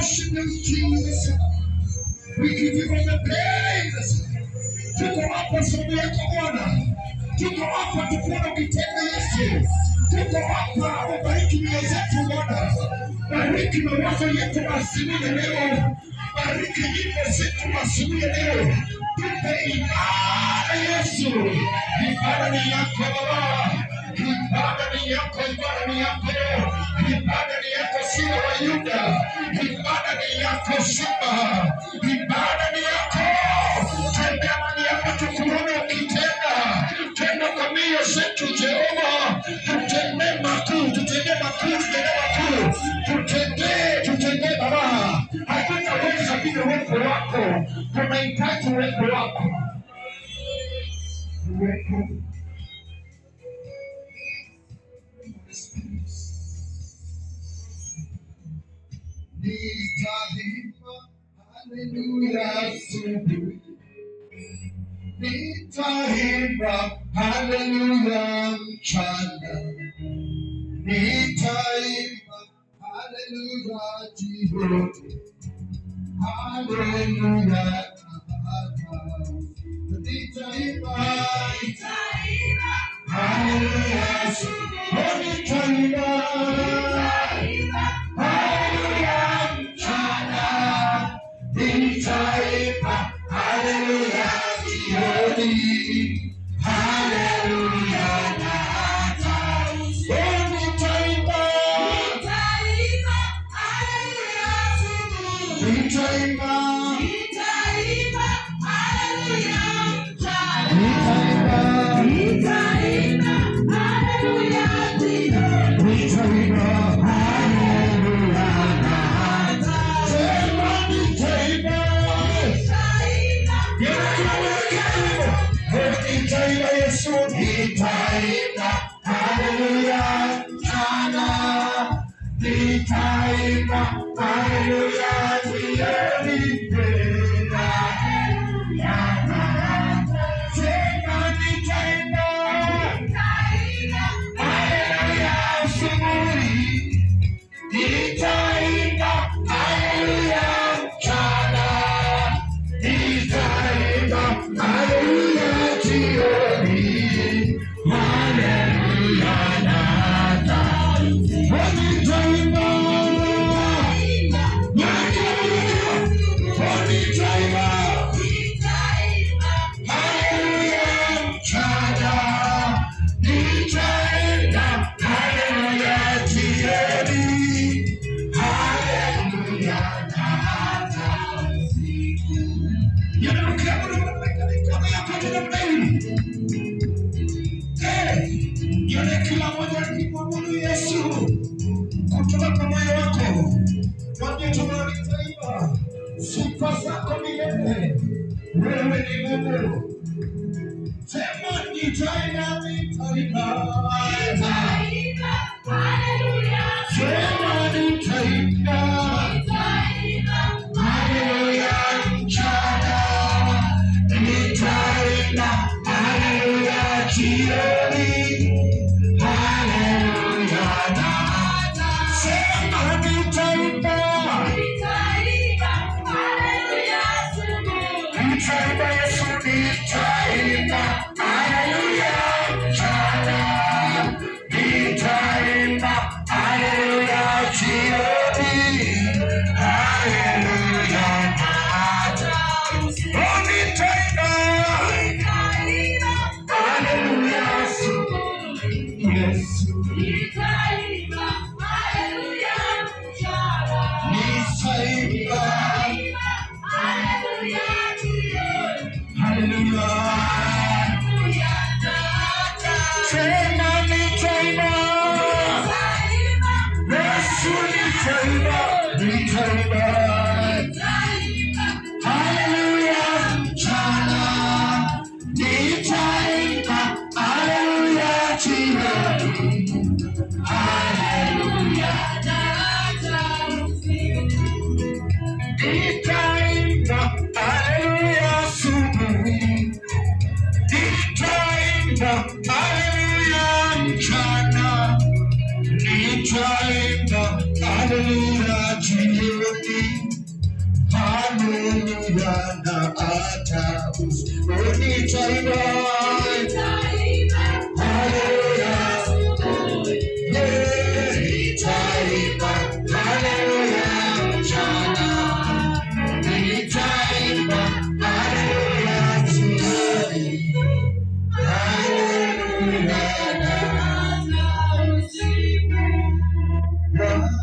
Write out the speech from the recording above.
worship you, Jesus. We give you all the praise. Tuko hapa sababu yako Bwana. Tuko hapa tukuona ukitenda Yesu. Tuko hapa ubariki mioyo zetu Bwana. Bariki mawazo yetu asubuhi ya leo. Bariki nyimbo zetu asubuhi ya leo. Tupe ibada Yesu. Ibada ni yako Baba. Ibada ni yako, ibada ni yako. Ibada ni yako Simba wa Yuda. Ibada ni yako Simba. Ibada ni yako. Tenda ni yako tukuone ukitenda. Tenda kwa mioyo zetu Jehova. Tutende makuu, tutende makuu, tutende makuu. Tutende Baba. Hatutaweza bila uwepo wako. Tunahitaji uwepo wako. Uwepo. Nitaimba haleluya asubuhi. Nitaimba haleluya mchana. Nitaimba haleluya jioni. Haleluya nitaimba haleluya asubuhi. Nitaimba haleluya mchana. Nitaimba haleluya jioni. Haleluya na hata usiku. Nitaimba haleluya asubuhi. Nitaimba haleluya mchana. Nitaimba haleluya jioni. Nitaimba haleluya na hata sema nitaimba. Nitaimba Yesu. Nitaimba haleluya mchana. Nitaimba haleluya jioni. Sema nitaimba haleluya asubuhi. Nitaimba haleluya mchana. Nitaimba haleluya jioni. Haleluya na hata nitaimba. Nitaimba haleluya mchana. Nitaimba haleluya jioni. Haleluya na hata usiku. Yone kila mmoja akimwabudu Yesu kutoka kwa moyo wako. Mwambie tunalitaimba sifa zako milele. Wewe ni Mungu. Sema nitaimba haleluya. Sema nitaimba haleluya mchana. Nitaimba haleluya jioni. Haleluya na hata sema nitaimba haleluya asubuhi. Nitaimba Yesu. Nitaimba haleluya mchana. Nitaimba haleluya jioni. Haleluya na hata nitaimba haleluya asubuhi. Yesu. Nitaimba haleluya mchana. Nitaimba haleluya jioni. Haleluya. Sema nitaimba Yesu. Nitaimba haleluya mchana. Nitaimba haleluya jioni. Haleluya na hata usiku. Nitaimba haleluya asubuhi. Nitaimba haleluya mchana. Nitaimba haleluya jioni. haleluya, na hata usoni taifa